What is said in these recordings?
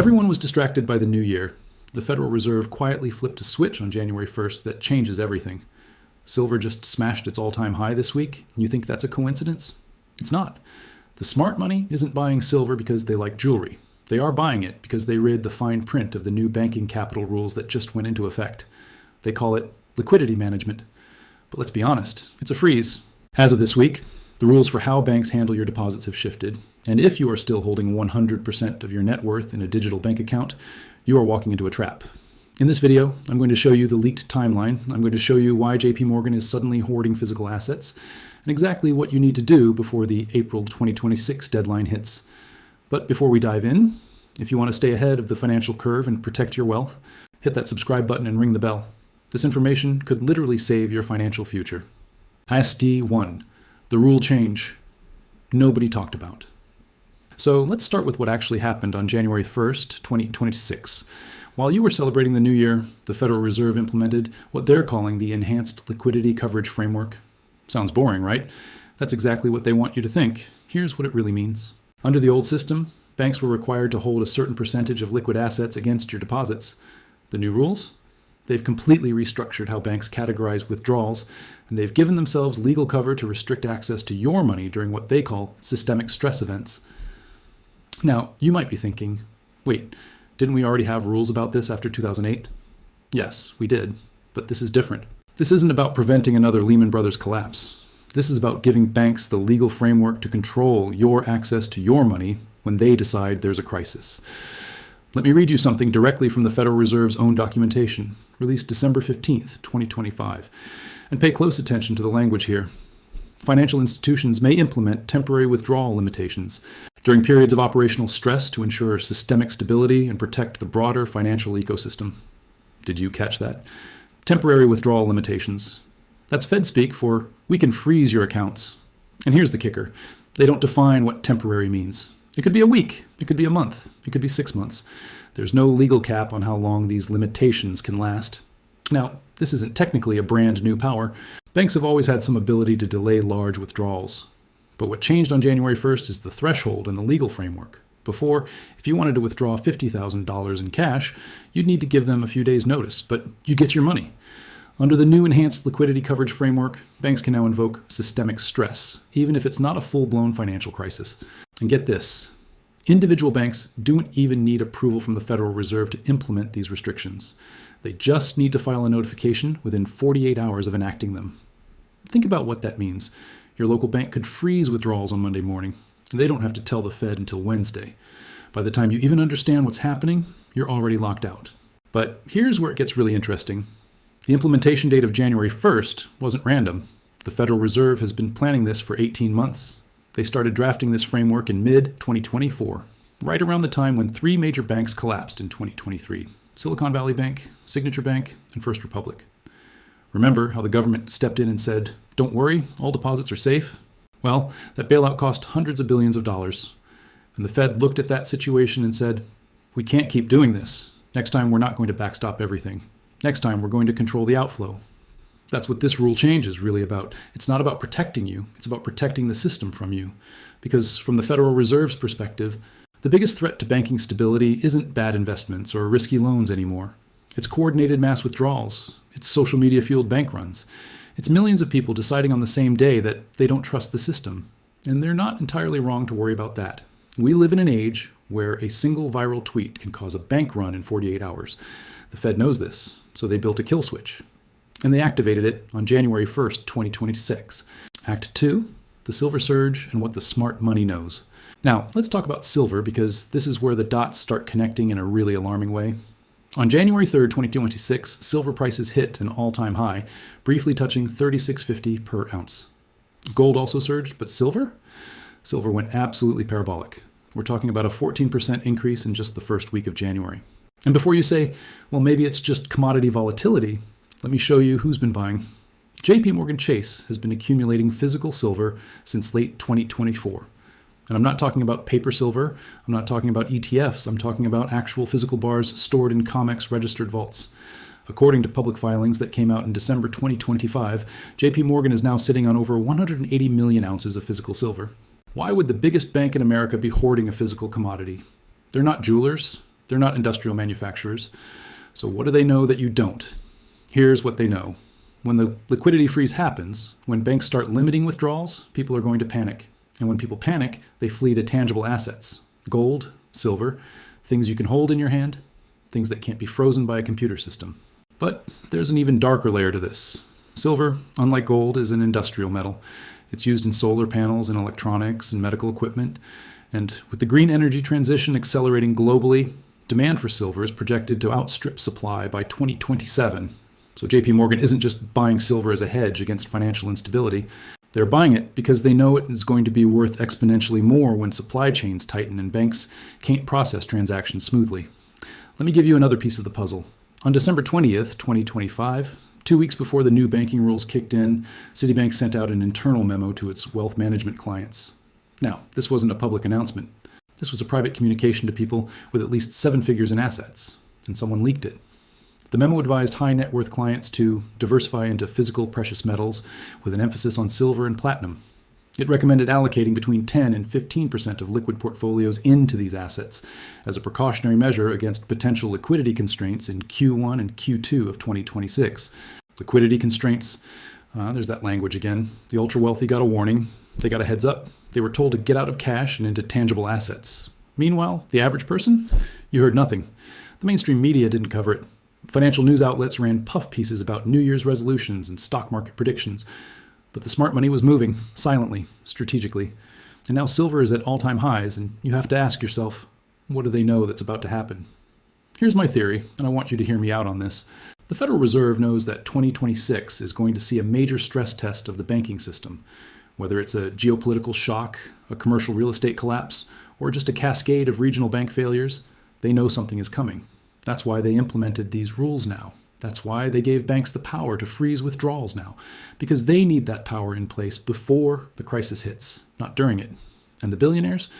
Everyone was distracted by the new year. The Federal Reserve quietly flipped a switch on January 1st that changes everything. Silver just smashed its all-time high this week. You think that's a coincidence? It's not. The smart money isn't buying silver because they like jewelry. They are buying it because they read the fine print of the new banking capital rules that just went into effect. They call it Liquidity Management. But let's be honest, it's a freeze. As of this week, the rules for how banks handle your deposits have shifted, and if you are still holding 100% of your net worth in a digital bank account, you are walking into a trap. In this video, I'm going to show you the leaked timeline. I'm going to show you why JPMorgan is suddenly hoarding physical assets, and exactly what you need to do before the April 2026 deadline hits. But before we dive in, if you want to stay ahead of the financial curve and protect your wealth, hit that subscribe button and ring the bell. This information could literally save your financial future. ISD 1. The rule change nobody talked about. So let's start with what actually happened on January 1st, 2026. While you were celebrating the new year, the Federal Reserve implemented what they're calling the Enhanced Liquidity Coverage Framework. Sounds boring, right? That's exactly what they want you to think. Here's what it really means. Under the old system, banks were required to hold a certain percentage of liquid assets against your deposits. The new rules? They've completely restructured how banks categorize withdrawals, and they've given themselves legal cover to restrict access to your money during what they call systemic stress events. Now, you might be thinking, wait, didn't we already have rules about this after 2008? Yes, we did, but this is different. This isn't about preventing another Lehman Brothers collapse. This is about giving banks the legal framework to control your access to your money when they decide there's a crisis. Let me read you something directly from the Federal Reserve's own documentation, released December 15th, 2025. And pay close attention to the language here. Financial institutions may implement temporary withdrawal limitations during periods of operational stress to ensure systemic stability and protect the broader financial ecosystem. Did you catch that? Temporary withdrawal limitations. That's Fed speak for, we can freeze your accounts. And here's the kicker. They don't define what temporary means. It could be a week, it could be a month, it could be 6 months. There's no legal cap on how long these limitations can last. Now, this isn't technically a brand new power. Banks have always had some ability to delay large withdrawals. But what changed on January 1st is the threshold and the legal framework. Before, if you wanted to withdraw $50,000 in cash, you'd need to give them a few days' notice, but you'd get your money. Under the new Enhanced Liquidity Coverage Framework, banks can now invoke systemic stress, even if it's not a full-blown financial crisis. And get this, individual banks don't even need approval from the Federal Reserve to implement these restrictions. They just need to file a notification within 48 hours of enacting them. Think about what that means. Your local bank could freeze withdrawals on Monday morning. They don't have to tell the Fed until Wednesday. By the time you even understand what's happening, you're already locked out. But here's where it gets really interesting. The implementation date of January 1st wasn't random. The Federal Reserve has been planning this for 18 months. They started drafting this framework in mid-2024, right around the time when 3 major banks collapsed in 2023. Silicon Valley Bank, Signature Bank, and First Republic. Remember how the government stepped in and said, don't worry, all deposits are safe? Well, that bailout cost hundreds of billions of dollars. And the Fed looked at that situation and said, we can't keep doing this. Next time, we're not going to backstop everything. Next time, we're going to control the outflow. That's what this rule change is really about. It's not about protecting you. It's about protecting the system from you. Because from the Federal Reserve's perspective, the biggest threat to banking stability isn't bad investments or risky loans anymore. It's coordinated mass withdrawals. It's social media-fueled bank runs. It's millions of people deciding on the same day that they don't trust the system. And they're not entirely wrong to worry about that. We live in an age where a single viral tweet can cause a bank run in 48 hours. The Fed knows this, so they built a kill switch. And they activated it on January 1st, 2026. Act 2, the silver surge and what the smart money knows. Now, let's talk about silver because this is where the dots start connecting in a really alarming way. On January 3rd, 2026, silver prices hit an all-time high, briefly touching $36.50 per ounce. Gold also surged, but silver? Silver went absolutely parabolic. We're talking about a 14% increase in just the first week of January. And before you say, well, maybe it's just commodity volatility, let me show you who's been buying. JPMorgan Chase has been accumulating physical silver since late 2024. And I'm not talking about paper silver, I'm not talking about ETFs, I'm talking about actual physical bars stored in COMEX registered vaults. According to public filings that came out in December 2025, JPMorgan is now sitting on over 180 million ounces of physical silver. Why would the biggest bank in America be hoarding a physical commodity? They're not jewelers, They're not industrial manufacturers. So what do they know that you don't? Here's what they know. When the liquidity freeze happens, when banks start limiting withdrawals, people are going to panic. And when people panic, they flee to tangible assets. Gold, silver, things you can hold in your hand, things that can't be frozen by a computer system. But there's an even darker layer to this. Silver, unlike gold, is an industrial metal. It's used in solar panels and electronics and medical equipment. And with the green energy transition accelerating globally, demand for silver is projected to outstrip supply by 2027. So JPMorgan isn't just buying silver as a hedge against financial instability. They're buying it because they know it is going to be worth exponentially more when supply chains tighten and banks can't process transactions smoothly. Let me give you another piece of the puzzle. On December 20th, 2025, 2 weeks before the new banking rules kicked in, Citibank sent out an internal memo to its wealth management clients. Now, this wasn't a public announcement. This was a private communication to people with at least 7 figures in assets, and someone leaked it. The memo advised high net worth clients to diversify into physical precious metals with an emphasis on silver and platinum. It recommended allocating between 10 and 15% of liquid portfolios into these assets as a precautionary measure against potential liquidity constraints in Q1 and Q2 of 2026. Liquidity constraints, there's that language again. The ultra-wealthy got a warning. They got a heads up. They were told to get out of cash and into tangible assets. Meanwhile, the average person? You heard nothing. The mainstream media didn't cover it. Financial news outlets ran puff pieces about New Year's resolutions and stock market predictions. But the smart money was moving, silently, strategically. And now silver is at all-time highs, and you have to ask yourself, what do they know that's about to happen? Here's my theory, and I want you to hear me out on this. The Federal Reserve knows that 2026 is going to see a major stress test of the banking system. Whether it's a geopolitical shock, a commercial real estate collapse, or just a cascade of regional bank failures, they know something is coming. That's why they implemented these rules now. That's why they gave banks the power to freeze withdrawals now, because they need that power in place before the crisis hits, not during it. And the billionaires?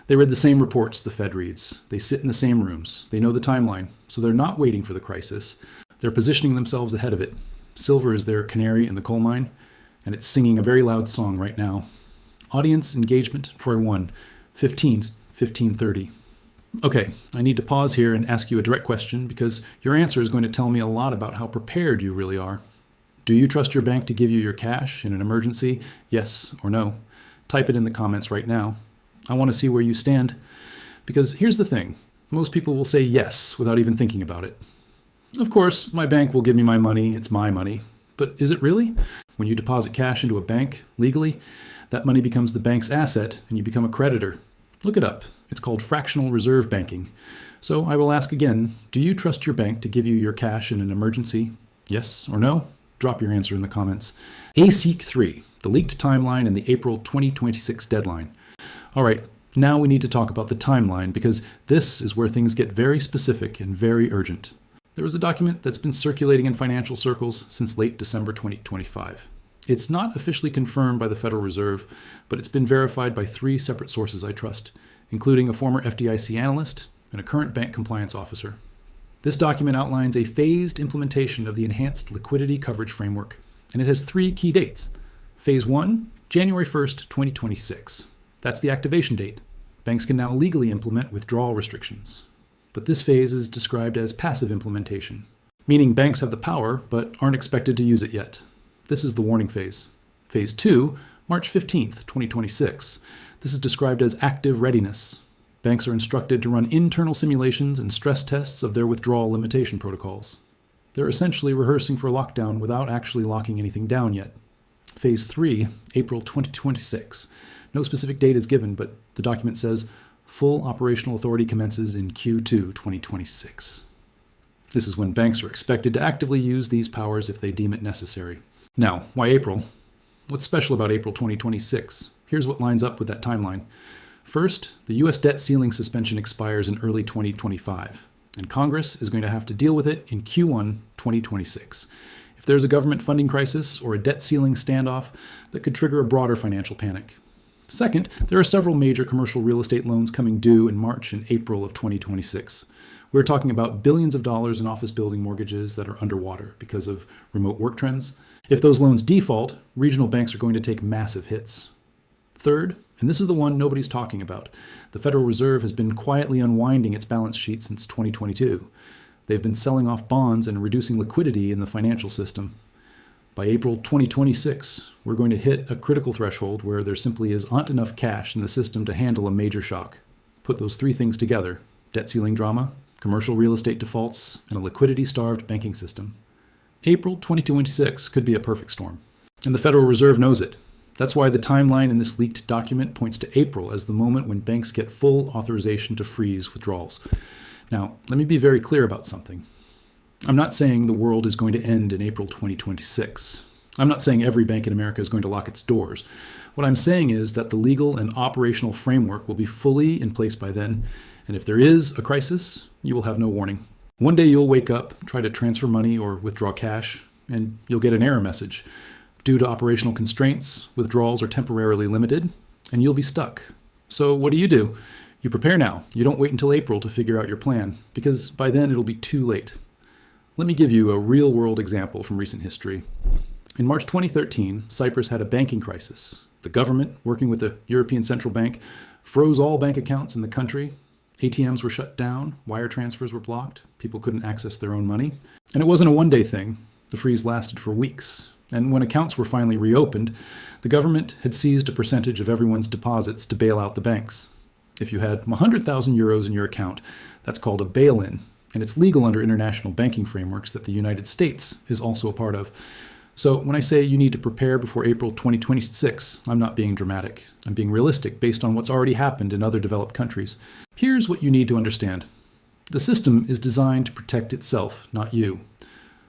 They read the same reports the Fed reads. They sit in the same rooms. They know the timeline, so they're not waiting for the crisis. They're positioning themselves ahead of it. Silver is their canary in the coal mine, and it's singing a very loud song right now. Audience engagement for 15:30. Okay, I need to pause here and ask you a direct question because your answer is going to tell me a lot about how prepared you really are. Do you trust your bank to give you your cash in an emergency? Yes or no? Type it in the comments right now. I want to see where you stand. Because here's the thing. Most people will say yes without even thinking about it. Of course, my bank will give me my money. It's my money. But is it really? When you deposit cash into a bank legally, that money becomes the bank's asset and you become a creditor. Look it up. It's called fractional reserve banking. So I will ask again, do you trust your bank to give you your cash in an emergency? Yes or no? Drop your answer in the comments. ASEC 3, the leaked timeline and the April 2026 deadline. All right, now we need to talk about the timeline because this is where things get very specific and very urgent. There was a document that's been circulating in financial circles since late December 2025. It's not officially confirmed by the Federal Reserve, but it's been verified by 3 separate sources I trust, including a former FDIC analyst and a current bank compliance officer. This document outlines a phased implementation of the Enhanced Liquidity Coverage Framework, and it has 3 key dates. Phase 1, January 1st, 2026. That's the activation date. Banks can now legally implement withdrawal restrictions. But this phase is described as passive implementation, meaning banks have the power but aren't expected to use it yet. This is the warning phase. Phase 2, March 15th, 2026. This is described as active readiness. Banks are instructed to run internal simulations and stress tests of their withdrawal limitation protocols. They're essentially rehearsing for lockdown without actually locking anything down yet. Phase 3, April 2026. No specific date is given, but the document says full operational authority commences in Q2 2026. This is when banks are expected to actively use these powers if they deem it necessary. Now, why April? What's special about April 2026? Here's what lines up with that timeline. First, the U.S. debt ceiling suspension expires in early 2025, and Congress is going to have to deal with it in Q1 2026. If there's a government funding crisis or a debt ceiling standoff, that could trigger a broader financial panic. Second, there are several major commercial real estate loans coming due in March and April of 2026. We're talking about billions of dollars in office building mortgages that are underwater because of remote work trends. If those loans default, regional banks are going to take massive hits. Third, And this is the one nobody's talking about. The Federal Reserve has been quietly unwinding its balance sheet since 2022. They've been selling off bonds and reducing liquidity in the financial system. By April 2026, we're going to hit a critical threshold where there simply aren't enough cash in the system to handle a major shock. Put those three things together: debt ceiling drama, commercial real estate defaults, and a liquidity-starved banking system. April 2026 could be a perfect storm. And the Federal Reserve knows it. That's why the timeline in this leaked document points to April as the moment when banks get full authorization to freeze withdrawals. Now, let me be very clear about something. I'm not saying the world is going to end in April 2026. I'm not saying every bank in America is going to lock its doors. What I'm saying is that the legal and operational framework will be fully in place by then, and if there is a crisis, you will have no warning. One day you'll wake up, try to transfer money or withdraw cash, and you'll get an error message. Due to operational constraints, withdrawals are temporarily limited, and you'll be stuck. So what do? You prepare now. You don't wait until April to figure out your plan, because by then it'll be too late. Let me give you a real-world example from recent history. In March 2013, Cyprus had a banking crisis. The government, working with the European Central Bank, froze all bank accounts in the country. ATMs were shut down, wire transfers were blocked, people couldn't access their own money. And it wasn't a one-day thing. The freeze lasted for weeks. And when accounts were finally reopened, the government had seized a percentage of everyone's deposits to bail out the banks. If you had 100,000 euros in your account, that's called a bail-in, and it's legal under international banking frameworks that the United States is also a part of. So when I say you need to prepare before April 2026, I'm not being dramatic. I'm being realistic based on what's already happened in other developed countries. Here's what you need to understand. The system is designed to protect itself, not you.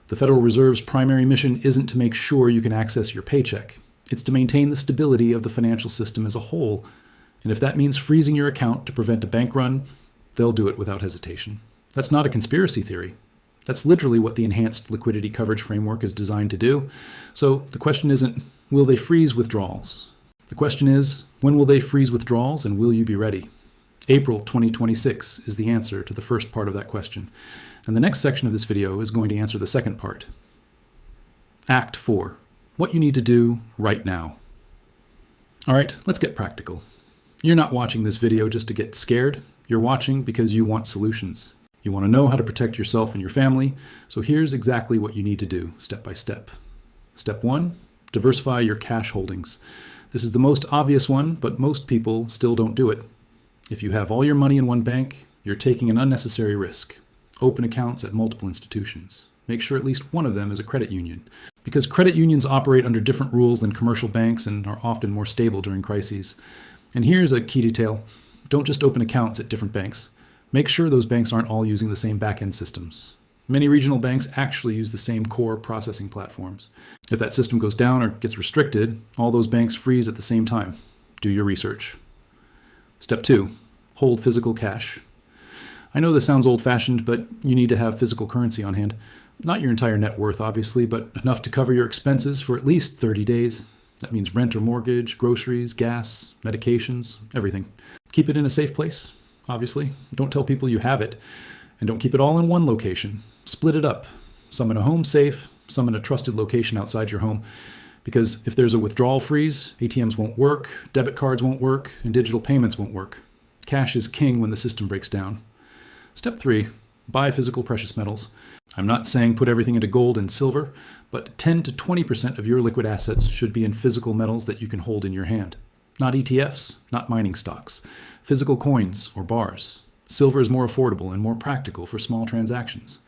The Federal Reserve's primary mission isn't to make sure you can access your paycheck. It's to maintain the stability of the financial system as a whole. And if that means freezing your account to prevent a bank run, they'll do it without hesitation. That's not a conspiracy theory. That's literally what the Enhanced Liquidity Coverage Framework is designed to do. So the question isn't, will they freeze withdrawals? The question is, when will they freeze withdrawals and will you be ready? April 2026 is the answer to the first part of that question. And the next section of this video is going to answer the second part. Act 4. What you need to do right now. All right, let's get practical. You're not watching this video just to get scared. You're watching because you want solutions. You want to know how to protect yourself and your family. So here's exactly what you need to do, step by step. Step 1, diversify your cash holdings. This is the most obvious one, but most people still don't do it. If you have all your money in one bank, you're taking an unnecessary risk. Open accounts at multiple institutions. Make sure at least one of them is a credit union, because credit unions operate under different rules than commercial banks and are often more stable during crises. And here's a key detail. Don't just open accounts at different banks. Make sure those banks aren't all using the same back-end systems. Many regional banks actually use the same core processing platforms. If that system goes down or gets restricted, all those banks freeze at the same time. Do your research. Step 2, hold physical cash. I know this sounds old-fashioned, but you need to have physical currency on hand. Not your entire net worth, obviously, but enough to cover your expenses for at least 30 days. That means rent or mortgage, groceries, gas, medications, everything. Keep it in a safe place, obviously. Don't tell people you have it. And don't keep it all in one location. Split it up. Some in a home safe, some in a trusted location outside your home. Because if there's a withdrawal freeze, ATMs won't work, debit cards won't work, and digital payments won't work. Cash is king when the system breaks down. Step 3, buy physical precious metals. I'm not saying put everything into gold and silver, but 10 to 20% of your liquid assets should be in physical metals that you can hold in your hand. Not ETFs, not mining stocks. Physical coins or bars. Silver is more affordable and more practical for small transactions.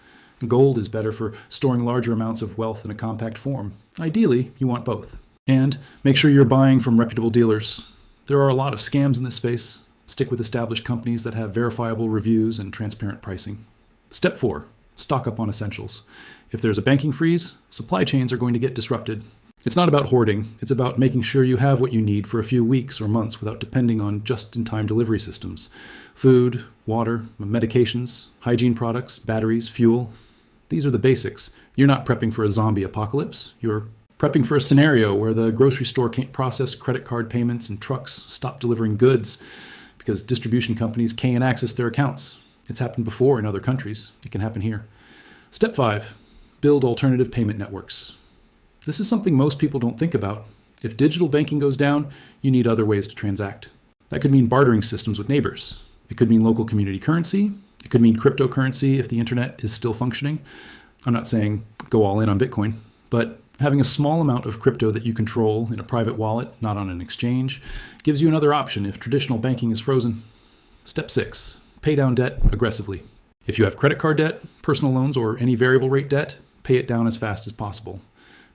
Gold is better for storing larger amounts of wealth in a compact form. Ideally, you want both. And make sure you're buying from reputable dealers. There are a lot of scams in this space. Stick with established companies that have verifiable reviews and transparent pricing. Step 4, stock up on essentials. If there's a banking freeze, supply chains are going to get disrupted. It's not about hoarding. It's about making sure you have what you need for a few weeks or months without depending on just-in-time delivery systems. Food, water, medications, hygiene products, batteries, fuel. These are the basics. You're not prepping for a zombie apocalypse. You're prepping for a scenario where the grocery store can't process credit card payments and trucks stop delivering goods because distribution companies can't access their accounts. It's happened before in other countries. It can happen here. Step 5, build alternative payment networks. This is something most people don't think about. If digital banking goes down, you need other ways to transact. That could mean bartering systems with neighbors. It could mean local community currency. It could mean cryptocurrency if the internet is still functioning. I'm not saying go all in on Bitcoin, but having a small amount of crypto that you control in a private wallet, not on an exchange, gives you another option if traditional banking is frozen. Step 6, pay down debt aggressively. If you have credit card debt, personal loans, or any variable rate debt, pay it down as fast as possible.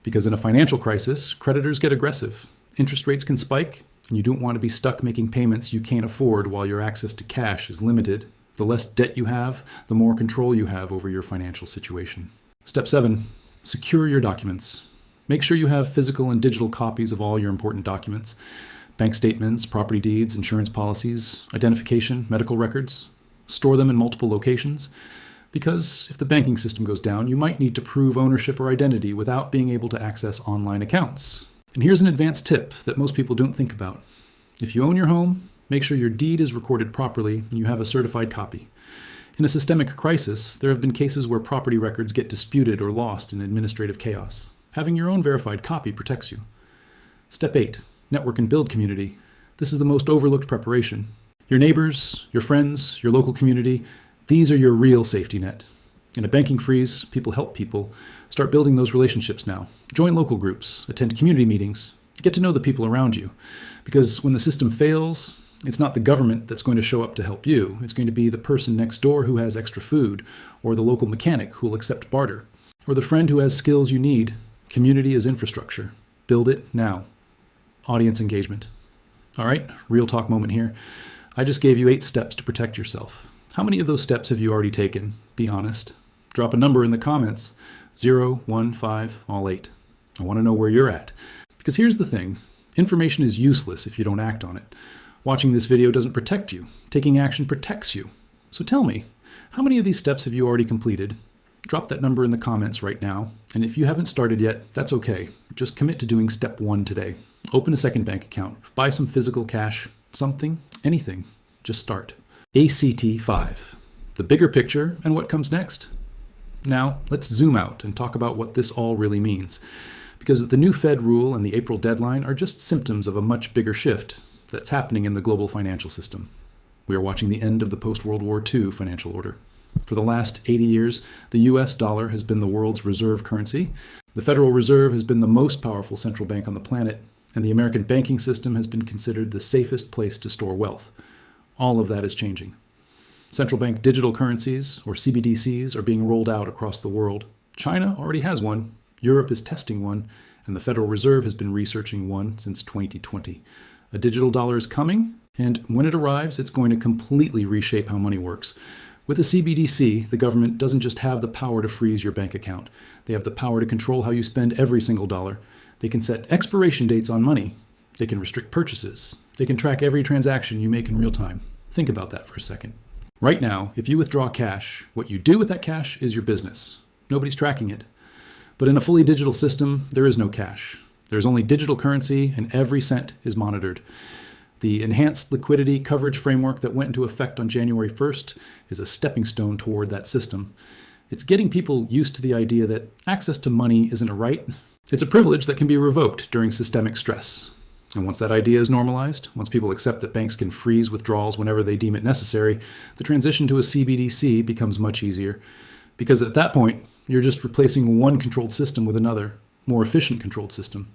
Because in a financial crisis, creditors get aggressive. Interest rates can spike, and you don't want to be stuck making payments you can't afford while your access to cash is limited. The less debt you have, the more control you have over your financial situation. Step 7, secure your documents. Make sure you have physical and digital copies of all your important documents. Bank statements, property deeds, insurance policies, identification, medical records. Store them in multiple locations. Because if the banking system goes down, you might need to prove ownership or identity without being able to access online accounts. And here's an advanced tip that most people don't think about. If you own your home, make sure your deed is recorded properly and you have a certified copy. In a systemic crisis, there have been cases where property records get disputed or lost in administrative chaos. Having your own verified copy protects you. Step 8, network and build community. This is the most overlooked preparation. Your neighbors, your friends, your local community, these are your real safety net. In a banking freeze, people help people. Start building those relationships now. Join local groups, attend community meetings, get to know the people around you. Because when the system fails, it's not the government that's going to show up to help you. It's going to be the person next door who has extra food, or the local mechanic who will accept barter, or the friend who has skills you need. Community is infrastructure. Build it now. Audience engagement. All right, real talk moment here. I just gave you 8 steps to protect yourself. How many of those steps have you already taken? Be honest. Drop a number in the comments. 0, 1, 5, all 8. I want to know where you're at. Because here's the thing. Information is useless if you don't act on it. Watching this video doesn't protect you. Taking action protects you. So tell me, how many of these steps have you already completed? Drop that number in the comments right now. And if you haven't started yet, that's okay. Just commit to doing step 1 today. Open a second bank account. Buy some physical cash. Something. Anything. Just start. ACT 5. The bigger picture and what comes next. Now, let's zoom out and talk about what this all really means. Because the new Fed rule and the April deadline are just symptoms of a much bigger shift that's happening in the global financial system. We are watching the end of the post-World War II financial order. For the last 80 years, the US dollar has been the world's reserve currency. The Federal Reserve has been the most powerful central bank on the planet, and the American banking system has been considered the safest place to store wealth. All of that is changing. Central bank digital currencies, or CBDCs, are being rolled out across the world. China already has one, Europe is testing one, and the Federal Reserve has been researching one since 2020. A digital dollar is coming, and when it arrives, it's going to completely reshape how money works. With a CBDC, the government doesn't just have the power to freeze your bank account. They have the power to control how you spend every single dollar. They can set expiration dates on money. They can restrict purchases. They can track every transaction you make in real time. Think about that for a second. Right now, if you withdraw cash, what you do with that cash is your business. Nobody's tracking it. But in a fully digital system, there is no cash. There's only digital currency, and every cent is monitored. The enhanced liquidity coverage framework that went into effect on January 1st is a stepping stone toward that system. It's getting people used to the idea that access to money isn't a right. It's a privilege that can be revoked during systemic stress. And once that idea is normalized, once people accept that banks can freeze withdrawals whenever they deem it necessary, the transition to a CBDC becomes much easier. Because at that point, you're just replacing one controlled system with another, more efficient controlled system.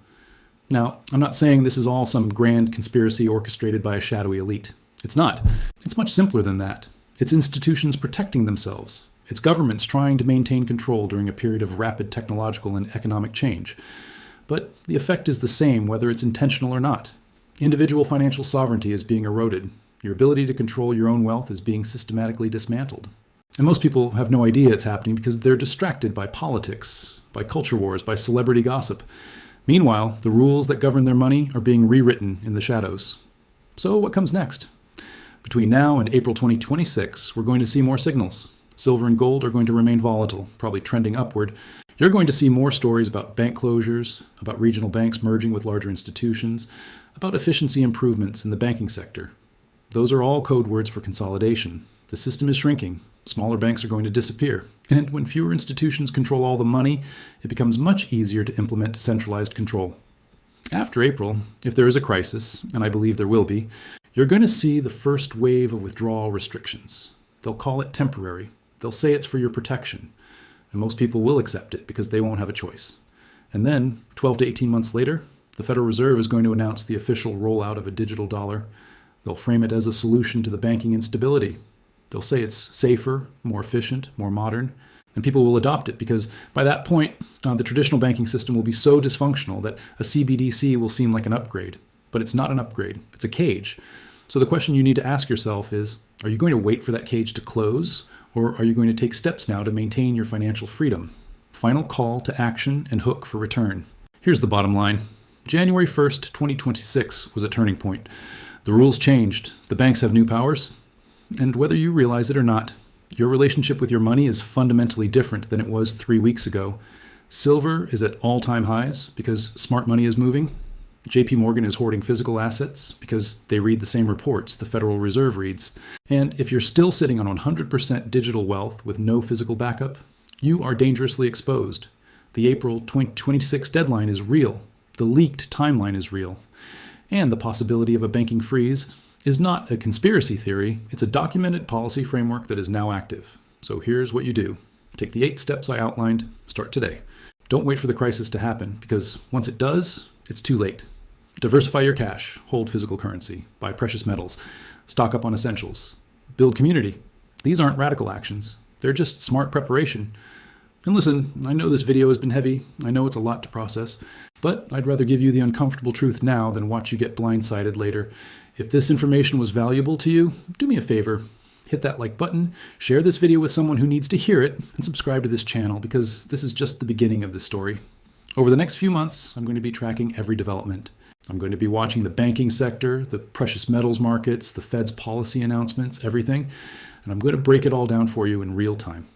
Now, I'm not saying this is all some grand conspiracy orchestrated by a shadowy elite. It's not. It's much simpler than that. It's institutions protecting themselves. It's governments trying to maintain control during a period of rapid technological and economic change. But the effect is the same whether it's intentional or not. Individual financial sovereignty is being eroded. Your ability to control your own wealth is being systematically dismantled. And most people have no idea it's happening because they're distracted by politics, by culture wars, by celebrity gossip. Meanwhile, the rules that govern their money are being rewritten in the shadows. So what comes next? Between now and April 2026, we're going to see more signals. Silver and gold are going to remain volatile, probably trending upward. You're going to see more stories about bank closures, about regional banks merging with larger institutions, about efficiency improvements in the banking sector. Those are all code words for consolidation. The system is shrinking. Smaller banks are going to disappear. And when fewer institutions control all the money, it becomes much easier to implement centralized control. After April, if there is a crisis, and I believe there will be, you're going to see the first wave of withdrawal restrictions. They'll call it temporary. They'll say it's for your protection. And most people will accept it because they won't have a choice. And then, 12 to 18 months later, the Federal Reserve is going to announce the official rollout of a digital dollar. They'll frame it as a solution to the banking instability. They'll say it's safer, more efficient, more modern, and people will adopt it because by that point, the traditional banking system will be so dysfunctional that a CBDC will seem like an upgrade. But it's not an upgrade, it's a cage. So the question you need to ask yourself is, are you going to wait for that cage to close, or are you going to take steps now to maintain your financial freedom? Final call to action and hook for return. Here's the bottom line. January 1st, 2026 was a turning point. The rules changed. The banks have new powers. And whether you realize it or not, your relationship with your money is fundamentally different than it was 3 weeks ago. Silver is at all-time highs because smart money is moving. JPMorgan is hoarding physical assets because they read the same reports the Federal Reserve reads. And if you're still sitting on 100% digital wealth with no physical backup, you are dangerously exposed. The April 2026 deadline is real. The leaked timeline is real. And the possibility of a banking freeze is not a conspiracy theory, it's a documented policy framework that is now active. So here's what you do. Take the 8 steps I outlined, start today. Don't wait for the crisis to happen, because once it does, it's too late. Diversify your cash, hold physical currency, buy precious metals, stock up on essentials, build community. These aren't radical actions, they're just smart preparation. And listen, I know this video has been heavy, I know it's a lot to process, but I'd rather give you the uncomfortable truth now than watch you get blindsided later. If this information was valuable to you, do me a favor. Hit that like button, share this video with someone who needs to hear it, and subscribe to this channel because this is just the beginning of the story. Over the next few months, I'm going to be tracking every development. I'm going to be watching the banking sector, the precious metals markets, the Fed's policy announcements, everything, and I'm going to break it all down for you in real time.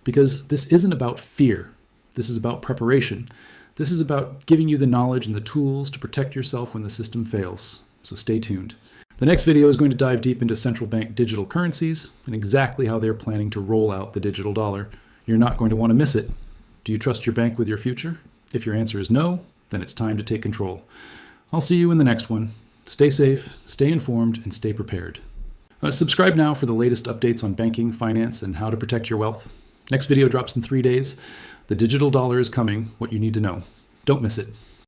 Because this isn't about fear. This is about preparation. This is about giving you the knowledge and the tools to protect yourself when the system fails. So stay tuned. The next video is going to dive deep into central bank digital currencies and exactly how they're planning to roll out the digital dollar. You're not going to want to miss it. Do you trust your bank with your future? If your answer is no, then it's time to take control. I'll see you in the next one. Stay safe, stay informed, and stay prepared. Subscribe now for the latest updates on banking, finance, and how to protect your wealth. Next video drops in 3 days. The digital dollar is coming, what you need to know. Don't miss it.